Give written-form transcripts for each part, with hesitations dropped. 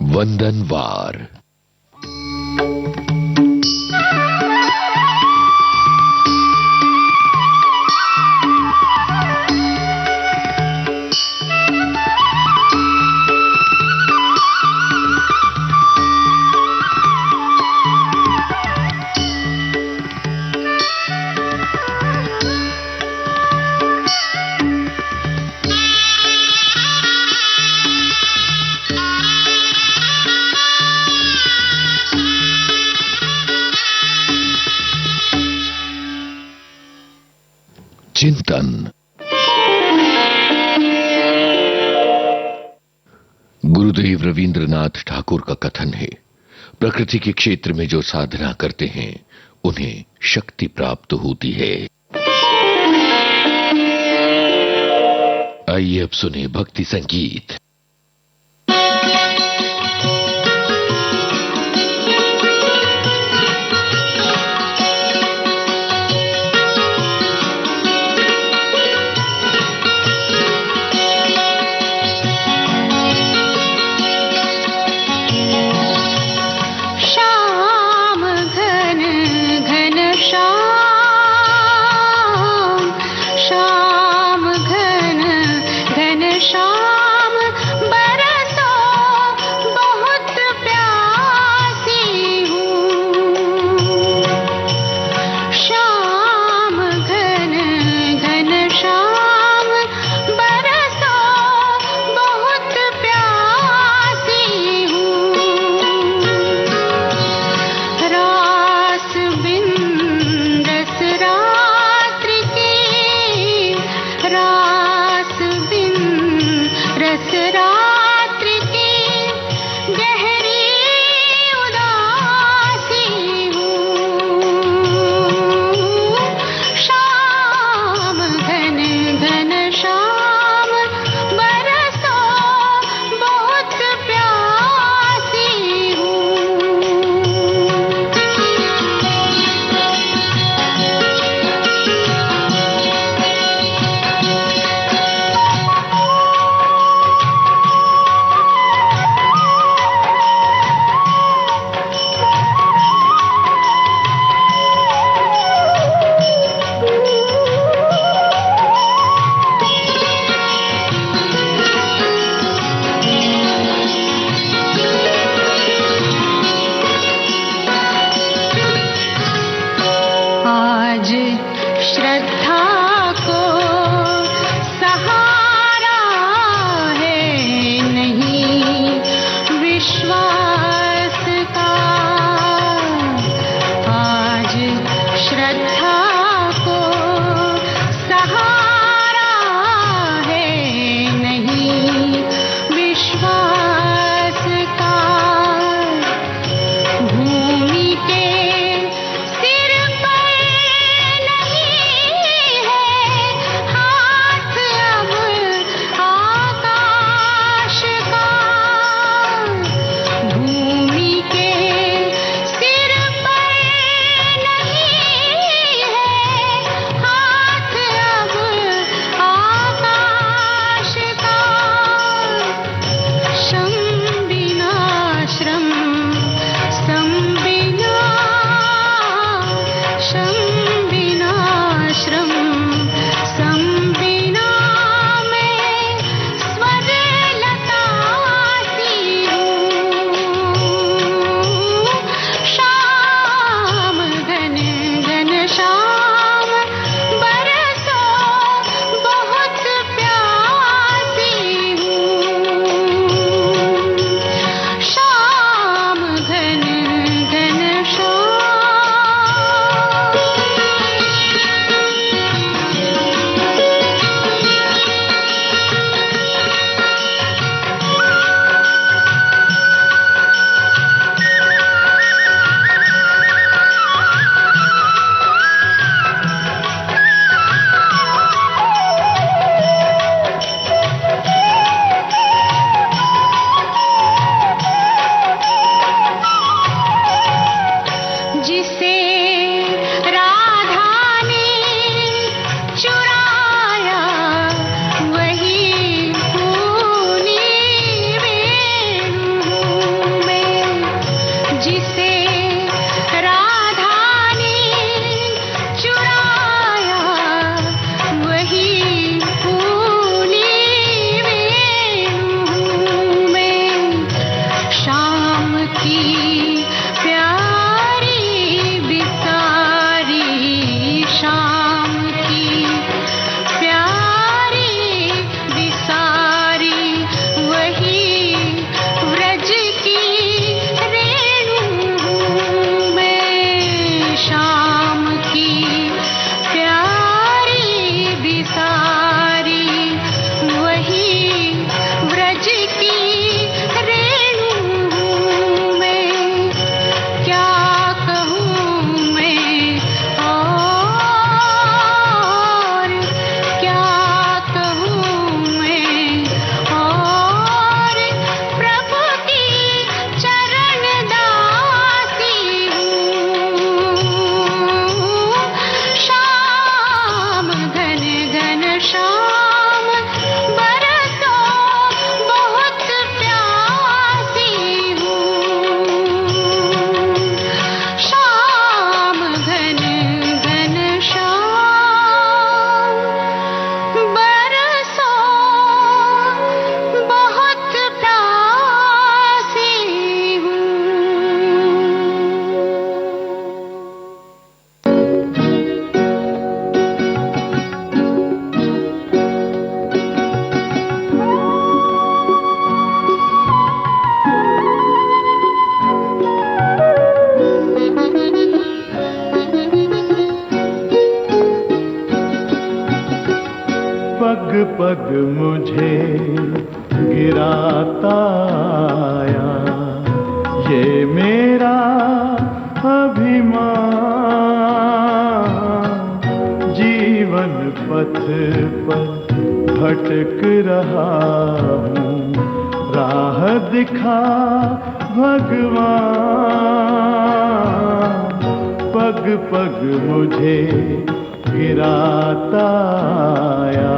वंदनवार। चिंतन। गुरुदेव रविंद्रनाथ ठाकुर का कथन है, प्रकृति के क्षेत्र में जो साधना करते हैं उन्हें शक्ति प्राप्त होती है। आइए अब सुने भक्ति संगीत। पग मुझे गिराता आया, ये मेरा अभिमान जीवन पथ पर भटक रहा हूँ, राह दिखा भगवान, पग पग मुझे गिराता आया।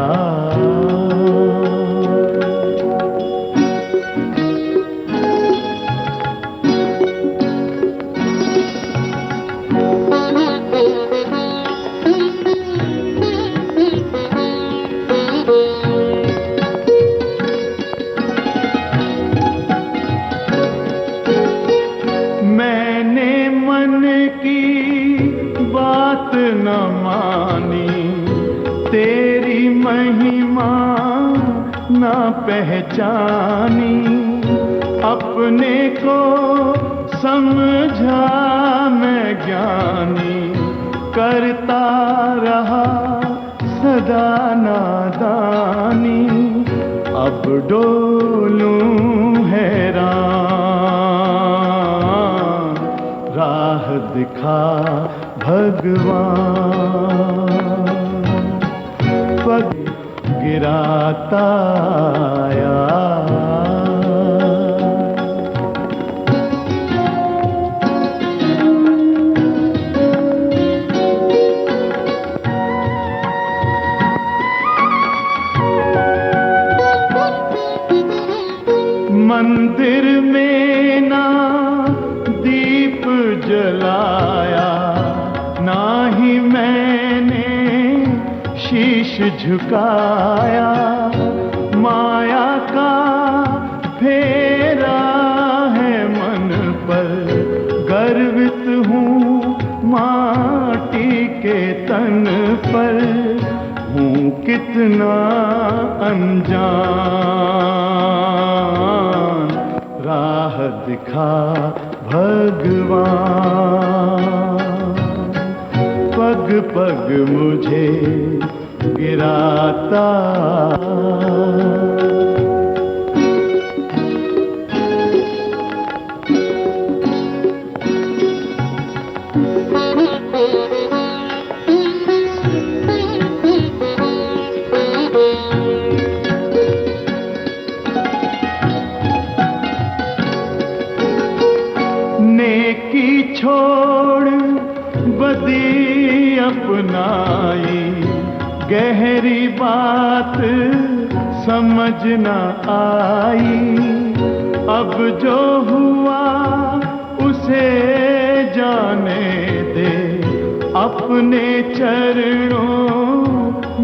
मैंने मन की बात न मानी, तेरी महिमा न पहचानी, अपने को समझा मैं ज्ञानी, करता रहा सदा नादानी, अब डोलूं हैरान, राह दिखा भगवान, पग गिराता आया। मंदिर में ना दीप जलाया, ना ही मैंने शीश झुकाया, माया का फेरा है मन पर, गर्वित हूँ माटी के तन पर, हूँ कितना अनजान, राह दिखा भगवान, पग पग मुझे गिराता। नेकी छोड़ बदी अपनाई, गहरी बात समझ न आई, अब जो हुआ उसे जाने दे, अपने चरणों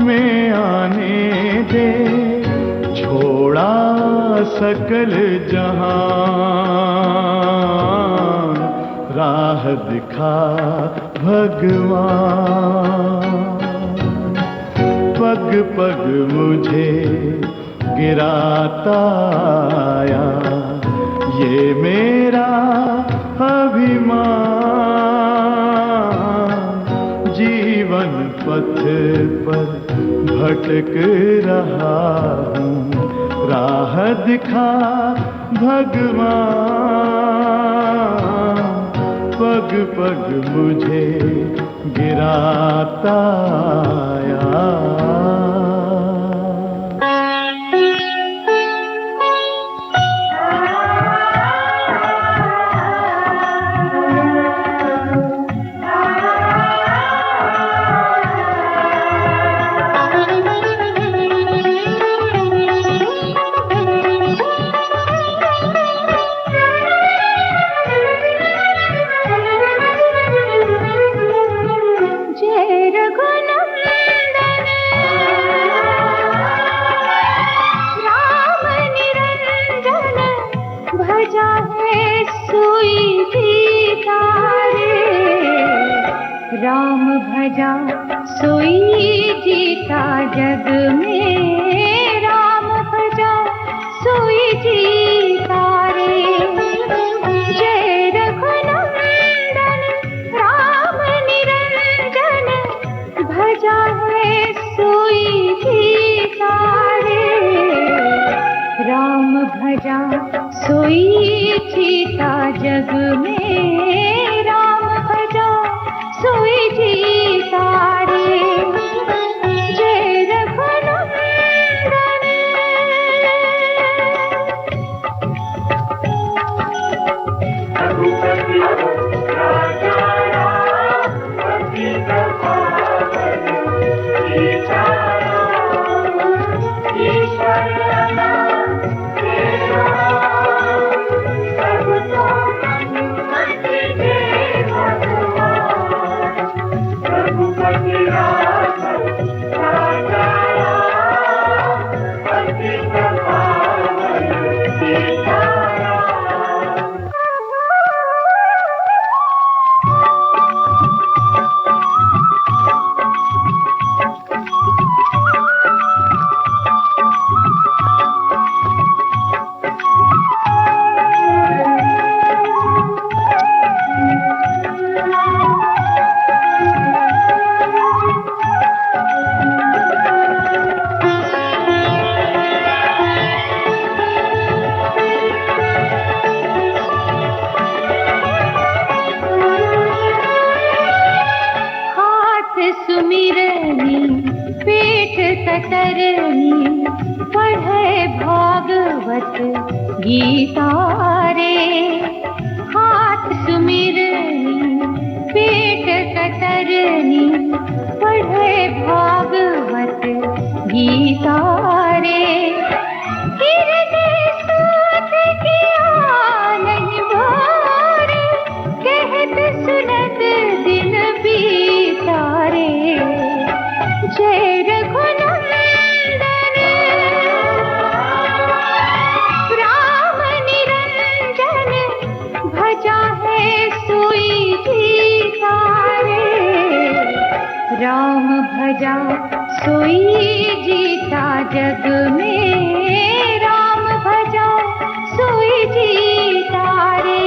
में आने दे, छोड़ा सकल जहान, राह दिखा भगवान, पग पग मुझे गिराता आया, ये मेरा अभिमान जीवन पथ पर भटक रहा हूँ, राह दिखा भगवान, पग पग मुझे गिराता आया। राम भजा सोई जीता जग में, राम भजा सोई जीता रे, जय रघुनंदन राम निरंजन, भजा है सोई जीता रे। कतरनी पढ़े भागवत गीता रे। हाथ सुमिरनी पेट कतरनी पढ़े भागवत गीता रे। हृदय सूत किया नहीं भोर, कहत सुनत दिन बीता रे। जय रघुनंदन राम निरंजन, भजा है सोई जीता रे। राम भजा सोई जीता जग में, राम भजा सोई जीता रे।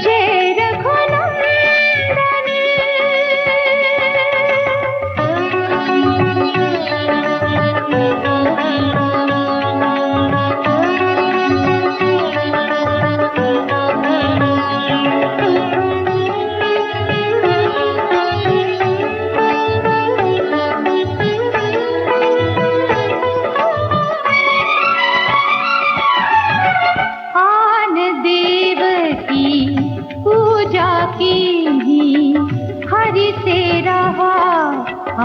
जय रघुनंदन। आन देव की पूजा की ही हरि से रहा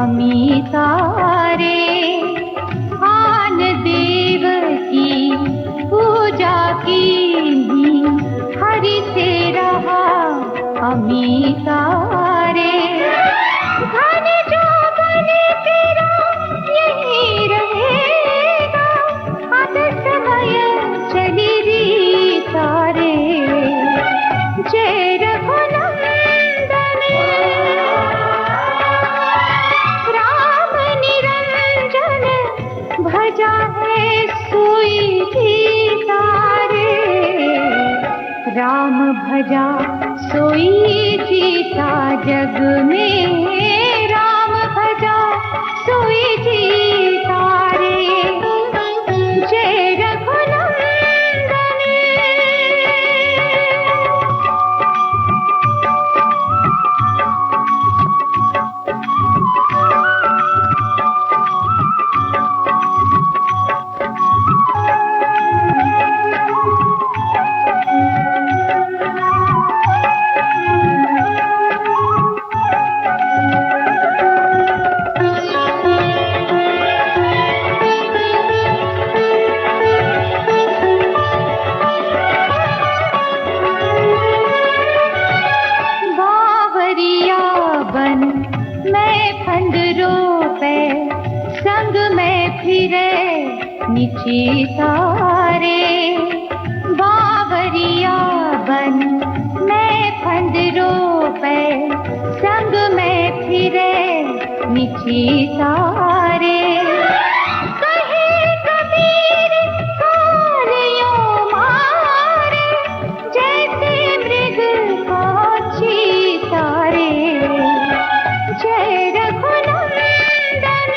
अमिता रे। आन देव की पूजा की ही हरि से रहा अमिता रे। धन जो बने तेरा यही रहेगा, अब समय चली रीता रे। जय रघुनंदन राम निरंजन, भजा है सोई जीता रे। राम भजा सोई जीता जग में, राम भजा सोई जीता रे। जय रघुनंदन। बावरिया बन मैं फंदरों पे, संग में फिरे निचिता रे। बावरिया बन मैं फंदरों पे, संग में फिरे निचिता रे। कहे कबीर कालियों मारे, जैसे मृग को चीता रे। जय रघुनंदन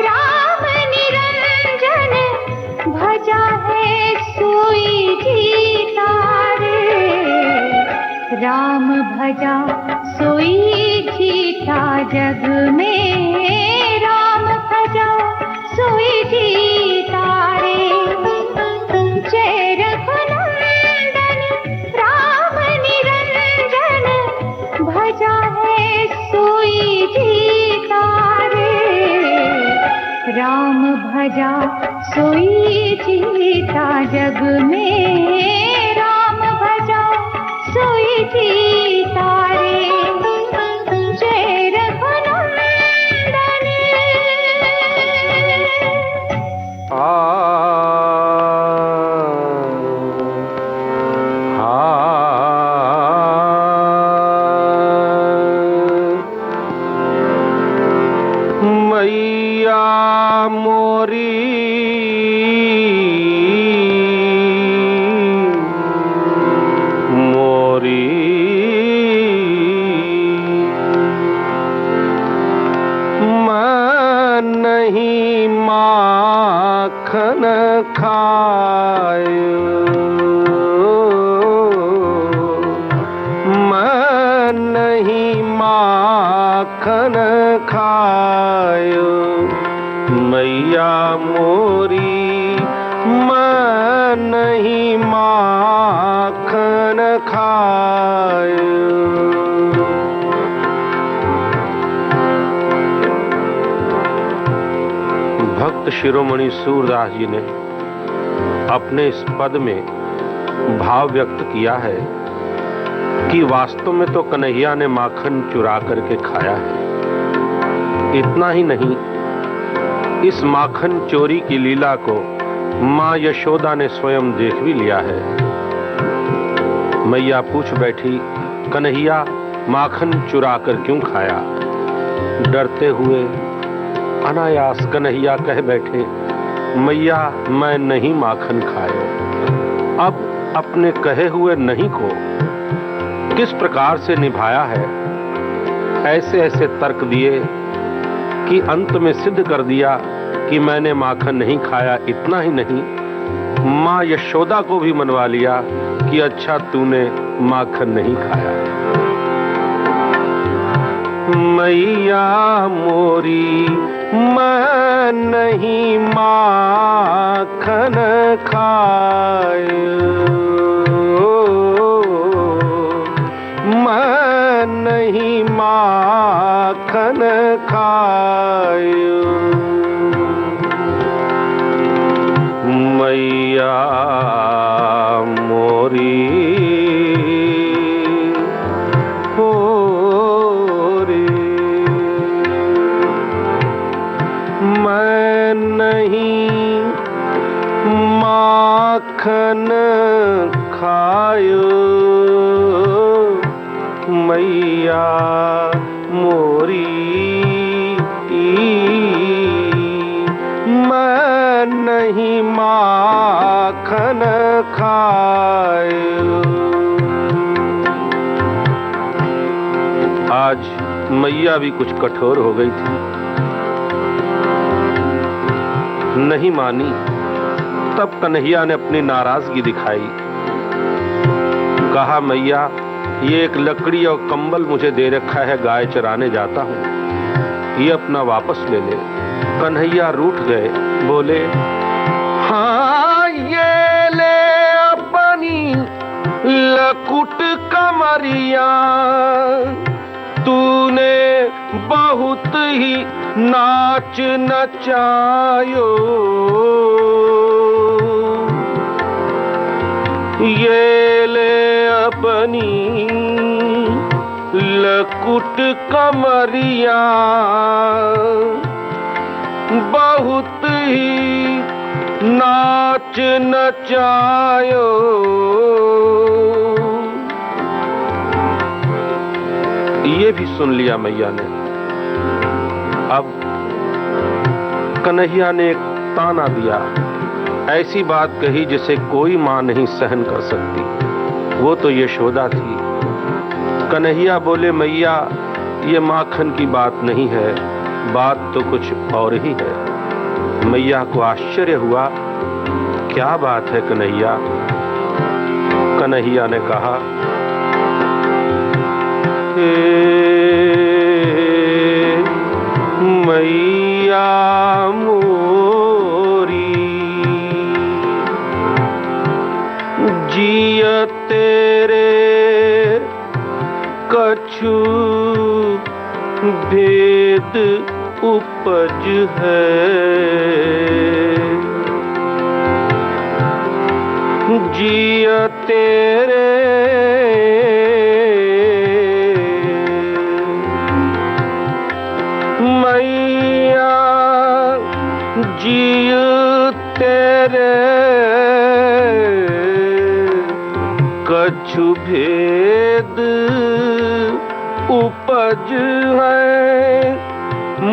राम निरंजन, भजा है सोई जीता रे। राम भजा सोई जीता जग में, राम भजा सोई जीता रे। जय रघुनंदन राम निरंजन, भजा है सोई जीता रे। राम भजा सोई जीता जग में, राम भजा सोई जीता रे। जय रघुनंदन। मैया मोरी मैं नहीं माखन खायो। भक्त शिरोमणि सूरदास जी ने अपने इस पद में भाव व्यक्त किया है कि वास्तव में तो कन्हैया ने माखन चुरा करके खाया है। इतना ही नहीं, इस माखन चोरी की लीला को मां यशोदा ने स्वयं देख भी लिया है। मैया पूछ बैठी, कन्हैया माखन चुरा कर क्यों खाया? डरते हुए अनायास कन्हैया कह बैठे, मैया मैं नहीं माखन खायो। अब अपने कहे हुए नहीं को किस प्रकार से निभाया है, ऐसे ऐसे तर्क दिए कि अंत में सिद्ध कर दिया कि मैंने माखन नहीं खाया। इतना ही नहीं, मां यशोदा को भी मनवा लिया कि अच्छा तूने माखन नहीं खाया। मैया मोरी मैं नहीं माखन खायो, मैं नहीं माखन खायो। मैया मोरी मैं नहीं माखन खायो। मैया मोरी मैं नहीं माखन खायो। आज मैया भी कुछ कठोर हो गई थी, नहीं मानी। तब कन्हैया ने अपनी नाराजगी दिखाई। कहा, मैया ये एक लकड़ी और कंबल मुझे दे रखा है, गाय चराने जाता हूं, ये अपना वापस ले ले। कन्हैया रूठ गए, बोले, हाँ ये ले अपनी लकुट कमरिया, तूने बहुत ही नाच नचायो। ये ले अपनी लकुट कमरिया, बहुत ही नाच नचायो। ये भी सुन लिया मैया ने। अब कन्हैया ने एक ताना दिया, ऐसी बात कही जिसे कोई मां नहीं सहन कर सकती। वो तो यशोदा थी। कन्हैया बोले, मैया ये माखन की बात नहीं है, बात तो कुछ और ही है। मैया को आश्चर्य हुआ, क्या बात है कन्हैया? कन्हैया ने कहा, मैया मोरी जिया तेरे कछु भेद उपज है, जिया तेरे मैया जिय तेरे कछु भेद उपज है,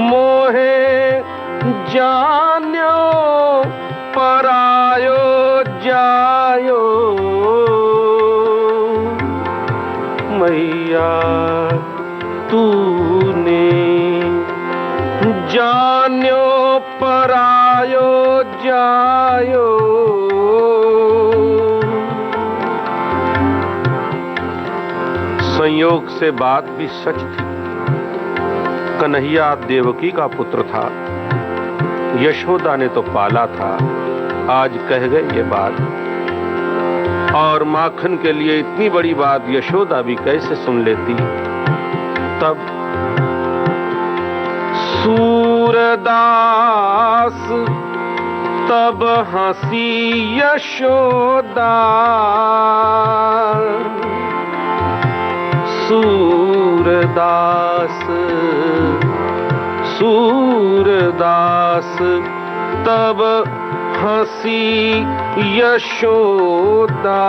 मोहे जान्यो परायो जायो। मैया तूने जान्यो परायो जायो। संयोग से बात भी सच थी। कन्हैया देवकी का पुत्र था, यशोदा ने तो पाला था। आज कह गए ये बात। और माखन के लिए इतनी बड़ी बात यशोदा भी कैसे सुन लेती। तब सूरदास तब हंसी यशोदा, सूरदास सूरदास तब हंसी यशोदा,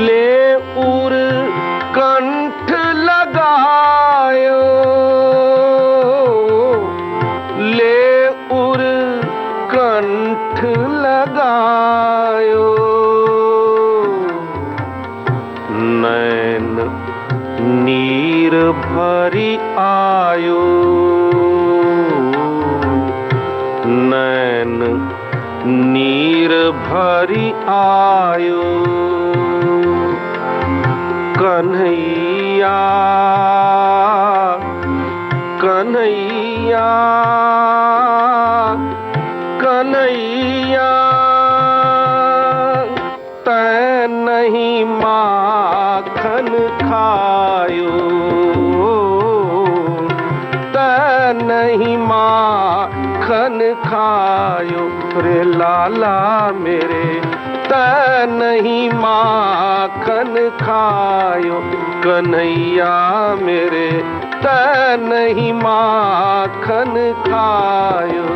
ले उर कंठ लगायो, ले उर कंठ लगायो, नैन नीर भरी आयो, नैन नीर भरी आयो, कन्हैया कन्हैया कन्हैया, तै नहीं माखन खायो, तै नहीं माखन खायो, रे लाला मेरे तै नहीं माखन खायो, कन्हैया मेरे तै नहीं माखन खायो।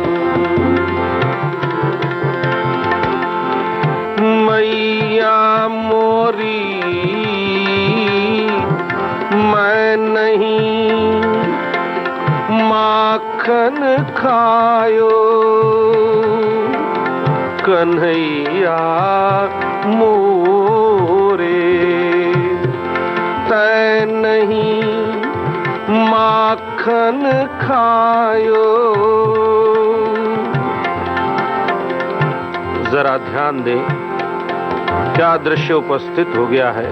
मैया मोरी मैं नहीं माखन खायो, कन्हैया मोरे तै नहीं माखन खायो। जरा ध्यान दें, क्या दृश्य उपस्थित हो गया है।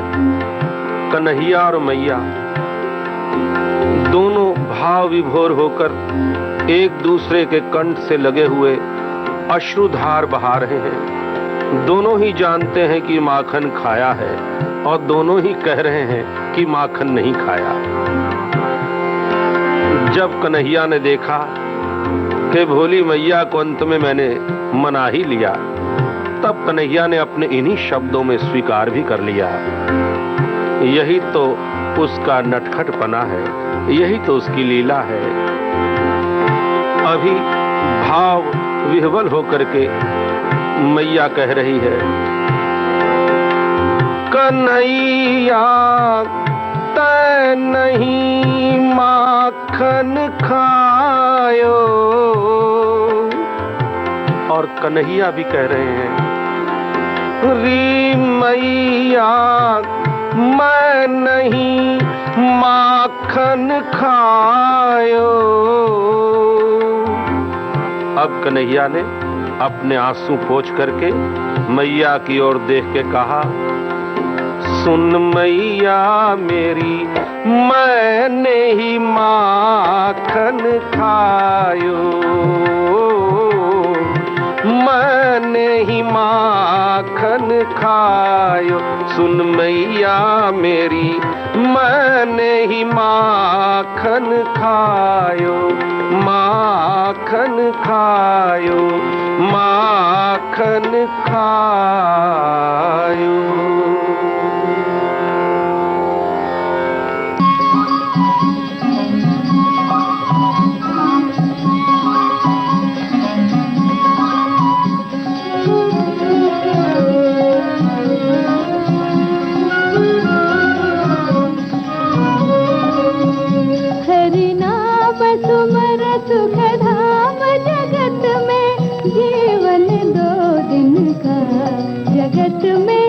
कन्हैया और मैया दोनों भाव विभोर होकर एक दूसरे के कंठ से लगे हुए अश्रुधार बहा रहे हैं। दोनों ही जानते हैं कि माखन खाया है और दोनों ही कह रहे हैं कि माखन नहीं खाया। जब कन्हैया ने देखा कि भोली मैया को अंत में मैंने मना ही लिया, तब कन्हैया ने अपने इन्हीं शब्दों में स्वीकार भी कर लिया। यही तो उसका नटखटपना है, यही तो उसकी लीला है। अभी भाव विह्वल होकर के मैया कह रही है, कन्हैया तै नहीं माखन खायो, और कन्हैया भी कह रहे हैं, री मैया मैं नहीं माखन खायो। अब कन्हैया ने अपने आंसू पोंछ करके मैया की ओर देख के कहा, सुन मैया मेरी मैंने ही माखन खायो, मैंने ही माखन खायो। सुन मैया मेरी मैंने ही माखन खायो, माखन खायो, माखन खायो। जगत में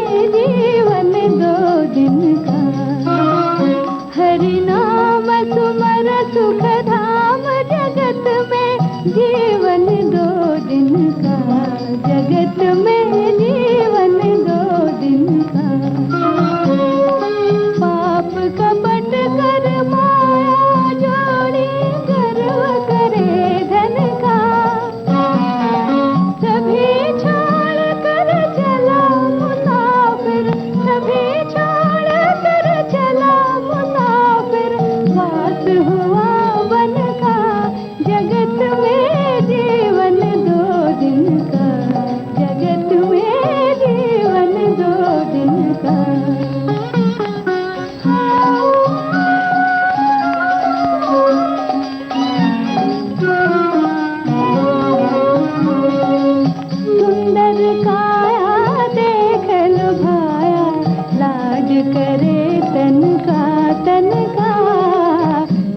तन का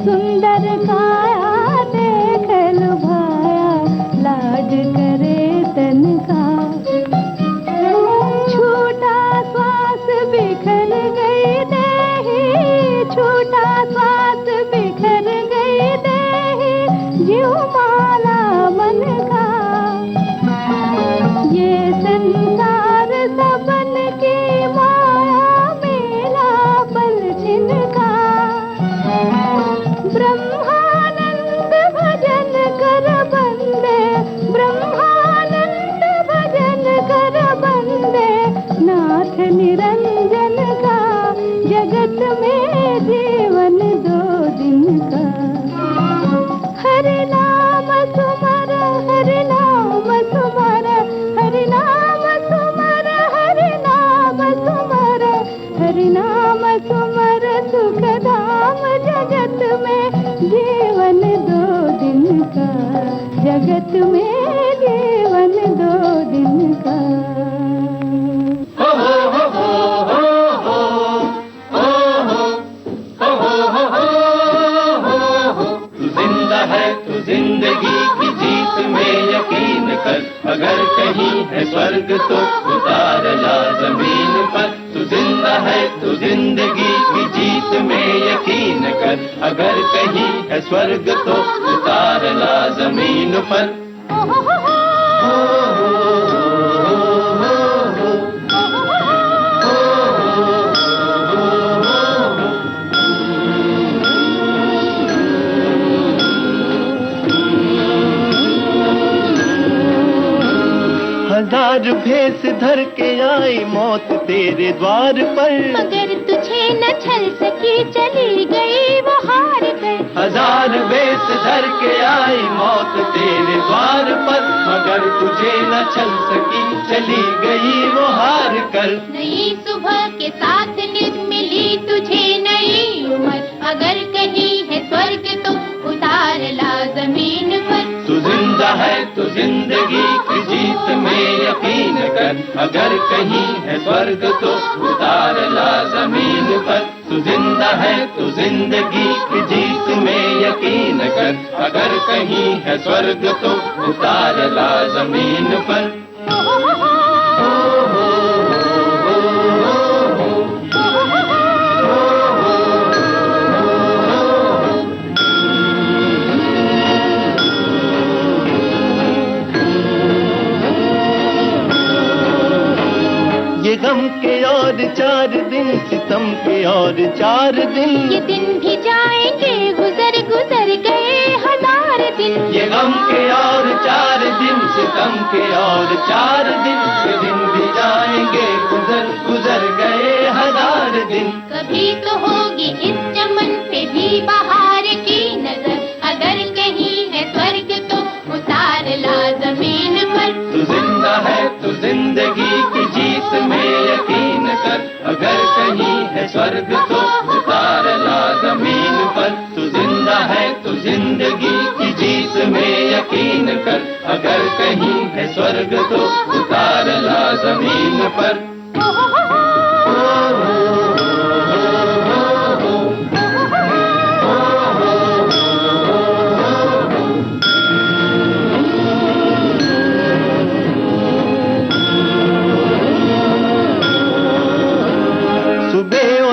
सुंदर काया देख लुभाया लाड करे तन का छूटा श्वास बिखर गई देही छूटा श्वास बिखर गई देही जीव माला मन का ये संसार सबन की माया मेला पल छिनका ब्रह्मानंद भजन कर बंदे ब्रह्मानंद भजन कर बंदे नाथ निरंजन का जगत में जीवन दो दिन का हरि नाम सुमर हरि नाम सुमर हरि नाम सुमर हरि नाम सुमर हरि नाम सुमर सुख धाम जगत में जीवन दो दिन का जगत में जीवन दो दिन का तू जिंदगी की जीत में यकीन कर अगर कहीं है स्वर्ग तो उतार ला जमीन पर तू जिंदा है तू जिंदगी की जीत में यकीन कर अगर कहीं है स्वर्ग तो उतार ला जमीन पर हजार भेष धर के आई मौत तेरे द्वार पर मगर तुझे न छल सकी चली गई वो हार कर हजार भेष धर के आई मौत तेरे द्वार पर मगर तुझे न चल सकी चली गई वो हार कर नई सुबह के साथ निज मिली तुझे नई उम्र अगर कहीं है स्वर्ग तो उतार ला जमीन पर तू जिंदा है तू जिंदगी की जीत में यकीन कर अगर कहीं है स्वर्ग तो उतार ला जमीन पर तू जिंदा है तू जिंदगी की जीत में यकीन कर अगर कहीं है स्वर्ग तो उतार ला जमीन पर ये गम के और 4 दिन सितम के और 4 दिन ये दिन भी जाएंगे गुजर गुजर गए हजार दिन ये गम के और 4 दिन सितम के और 4 दिन ये दिन भी जाएंगे गुजर गुजर गए हजार दिन कभी तो होगी इस चमन पे भी बहार की नजर अगर कहीं है स्वर्ग तो उतार ला जमीन पर तू जिंदा है तू जिंदगी की जीत में यकीन कर अगर कहीं है स्वर्ग तो उतार ला जमीन पर तू जिंदा है तू जिंदगी की जीत में यकीन कर अगर कहीं है स्वर्ग तो उतार ला जमीन पर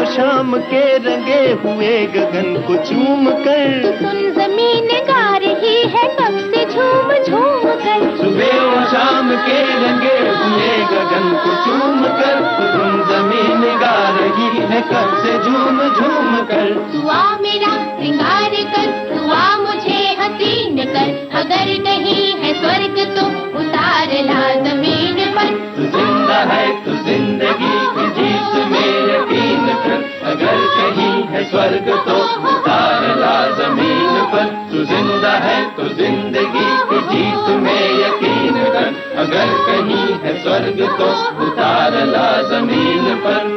शाम के रंगे हुए गगन को चूम कर सुन जमीन गा रही है कब से झूम झूम कर सुबह और शाम के रंगे हुए गगन को चूम कर सुन जमीन गा रही है कब से झूम झूम कर दुआ मेरा श्रृंगार कर दुआ मुझे हसीन कर अगर नहीं है स्वर्ग तो उतार ला जमीन पर तू जिंदा है तू जिंदगी की जीत में यकीन कर अगर कहीं है स्वर्ग तो उतार ला जमीन पर तू जिंदा है तो जिंदगी की जीत में यकीन कर अगर कहीं है स्वर्ग तो उतार ला जमीन पर